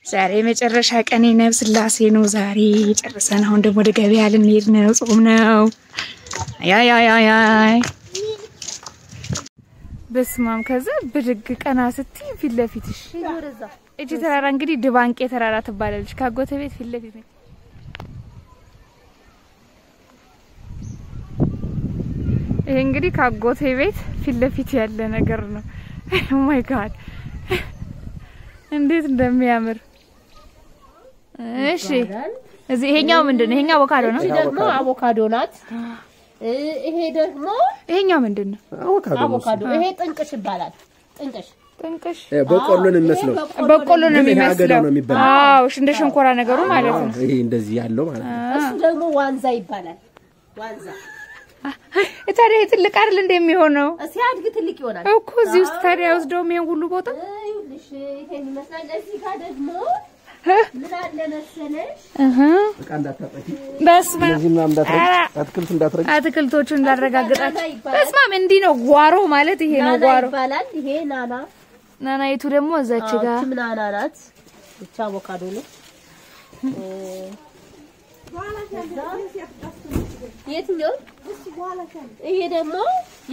ዛሬ መጨረሻ ቀኔ ነው ስላሴ ነው ዛሬ ጨርሰን አሁን ደግሞ ወደ ገበያ ልንሄድ ነው ጾም ነው አይ በስማም ከዛ ብድግ ቀና ስትይ ፊት ለፊትሽ እጂ ተራራ እንግዲህ ድባንቄ ተራራ ትባላለች ካጎተ ቤት ፊት ለፊት ነው ይሄ እንግዲህ ካጎተ ቤት ፊት ለፊት ያለ ነገር ነው ኦ ማይ ጋድ እንዴት እንደሚያምር እሺ እዚህ ይሄኛው ምንድነው ይሄኛው አቮካዶ ነው ደግሞ አቮካዶ ናት ይሄ ደግሞ ይሄኛው ምንድነው አቮካዶ ይሄ ጥንቅሽ ይባላል ጥንቅሽ በቆሎን የሚመስለው አዎ እንደ ሸንኮራ ነገሩ ማለት ነው ይሄ እንደዚህ ያለው ማለት ነው እሱ ደግሞ ዋንዛ ይባላል ዋንዛ ታዲያ ትልቅ አይደል እንደሚሆነው ሲያድግ ትልቅ ይሆናል እኮ እዚህ ውስጥ ታዲያ ወስደው ምን ሁሉ ቦታ ይኸውልሽ ይሄን ይመስላል እዚህ ጋር ደግሞ ምን አለ መሰለሽ በቃ እንዳታጠቂ በስማ እዚህም እንዳትረግ አትክልት እንዳትረግ አትክልቶቹን እንዳረጋግጣች በስማም እንዲ ነው ጓሮ ማለት ይሄ ነው ጓሮ ይባላል ይሄ ናናይቱ ደግሞ እዛች ጋር ናና ናት ብቻ አቮካዶ ነው የትኛው ይሄ ደግሞ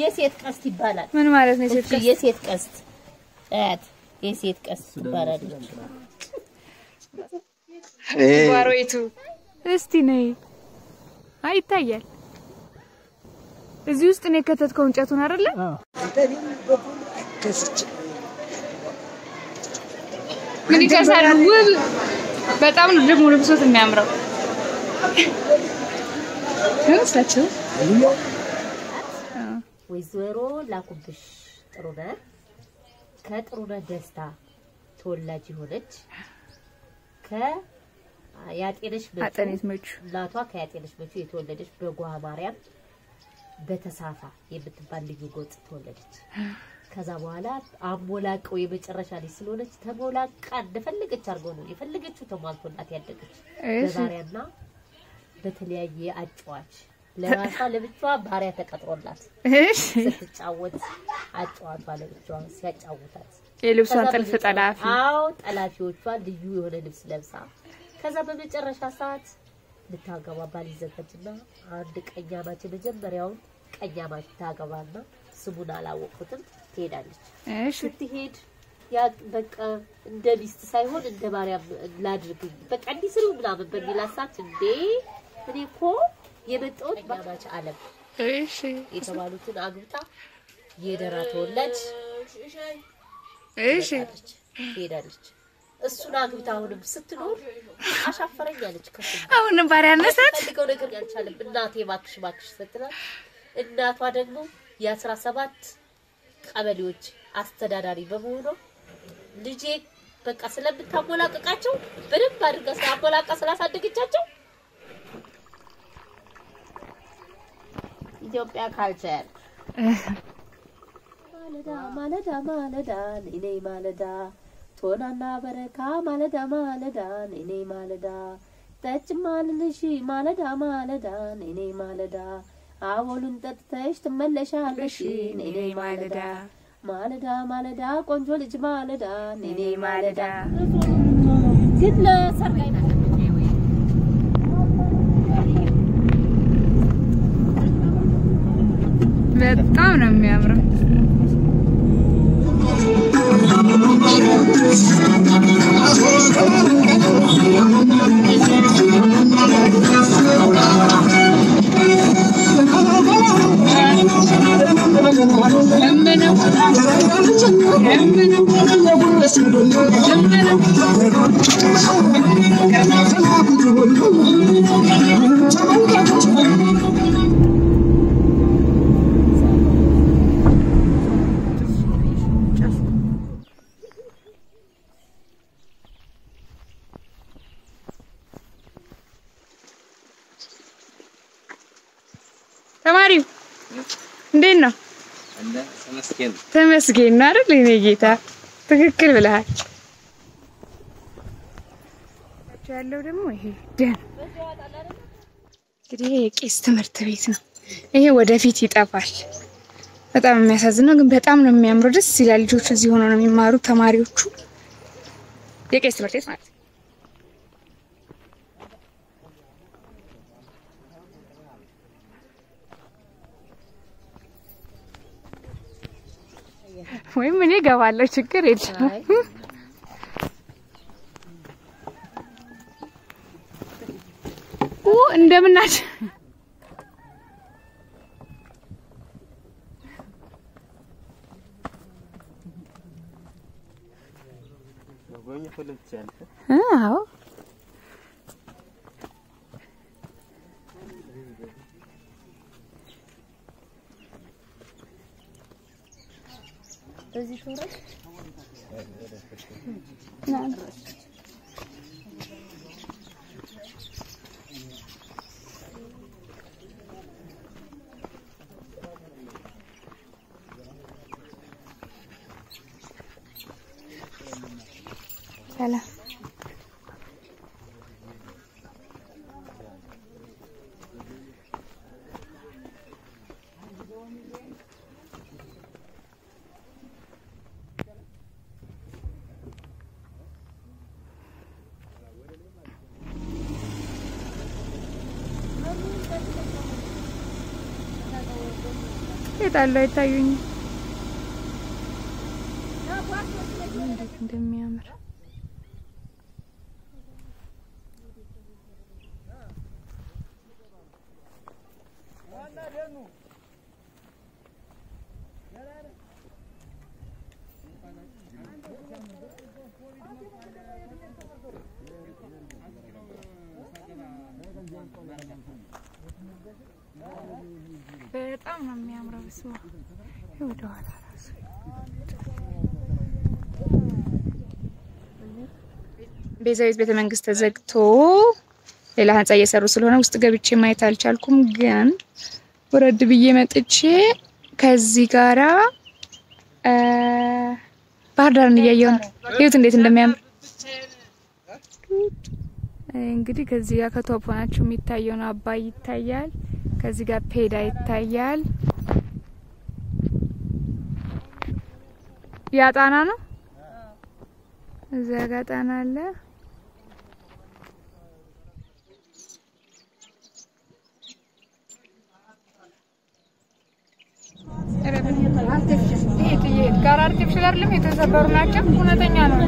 የሴት ቀስት ይባላል ምን ማለት ነው የሴት ቀስት የሴት ቀስት ይባላል ጓሮይቱ እስቲ ነይ አይታያል እዚህ ውስጥ ነው ከተትከው እንጨቱን አይደለ ምን ይከሳል ውብ በጣም ነው ደግሞ ልብሶት የሚያምረው እንሳቸው ወይዘሮ ላኩብሽ ጥሩነህ ከጥሩነህ ደስታ ተወላጅ ሆነች ከያጤነሽ እናቷ ከያጤነሽ መቹ የተወለደች በጓ ማርያም በተሳፋ የምትባል ልዩ ጎጥ ተወለደች ከዛ በኋላ አሞላቀው የመጨረሻ ልጅ ስለሆነች ተሞላቃ እንደፈለገች አርጎ ነው የፈለገችው ተሟልቶላት ያደገች በባሪያና በተለያየ አጫዋች ለራሷ ለብቻዋ ባሪያ ተቀጥሮላት ስትጫወት አጫዋት ባለብቻዋ ሲያጫውታት የልብሷን ጥልፍ ጠላፊ ጠላፊዎቿ ልዩ የሆነ ልብስ ለብሳ ከዛ በመጨረሻ ሰዓት ልታገባ ባል ይዘጋጅና አንድ ቀኛማች መጀመሪያውን ቀኛማች ታገባና ስሙን አላወቁትም ትሄዳለች ስትሄድ ያ በቃ እንደ ሚስት ሳይሆን እንደ ማርያም ላድርግ በቃ እንዲስሩ ምናምን በሚላሳት እንዴ እኔኮ የመጣሁት ባባች ዓለም የተባሉትን አግብታ የደራ ተወላጅ ሄዳለች እሱን አግብታ አሁንም ስትኖር አሻፈረኝ አለች አሁንም ባሪያነሳት ልቀው ነገር ያልቻለም እናቴ ባክሽ ስትላት እናቷ ደግሞ የ17 ቀበሌዎች አስተዳዳሪ በመሆኑ ልጄ በቃ ስለምታሞላቀቃቸው በደንብ አድርጋ ስለአሞላቃ ስላሳደገቻቸው ኢትዮጵያ ካልቸር ማለዳ እኔ ማለዳ ቶናና በረካ ማለዳ እኔ ማለዳ ተጭማልልሽ ማለዳ እኔ ማለዳ አቦሉን ጠጥተሽ ትመለሻለሽ እኔ ማለዳ ቆንጆ ልጅ ማለዳ እኔ ማለዳ ግለ ሰርጋይና በጣም ነው የሚያምረው ተማሪው እንዴት ነው ተመስገን አይደል እኔ ጌታ ትክክል ብለሃል ያለው ደግሞ ይሄ ደን እንግዲህ የቄስ ትምህርት ቤት ነው ይሄ ወደፊት ይጠፋል በጣም የሚያሳዝነው ግን በጣም ነው የሚያምረው ደስ ይላል ልጆቹ እዚህ ሆነው ነው የሚማሩት ተማሪዎቹ የቄስ ትምህርት ቤት ማለት ወይም እኔ ገባለሁ ችግር የለም እንደምናች አዎ በዚህ ቶረስ ሰላም የታለ አይታዩኝ እንደሚያምር በጣም ነው የሚያምረው ስማ ይወደዋል አራስ ቤዛዊት ቤተ መንግስት ተዘግቶ ሌላ ህንጻ እየሰሩ ስለሆነ ውስጥ ገብቼ ማየት አልቻልኩም ግን ወረድ ብዬ መጥቼ ከዚህ ጋራ ባህርዳርን እያየሁ ይሁት እንዴት እንደሚያምር እንግዲህ ከዚህ ጋር ከቶፕ ሆናችሁ የሚታየው ነው አባይ ይታያል ከዚህ ጋር ፔዳ ይታያል ያጣና ነው እዛ ጋር ጣና አለ አርቲፊሻል ጋር አርቲፊሻል አይደለም የተሰበሩ ናቸው እውነተኛ ነው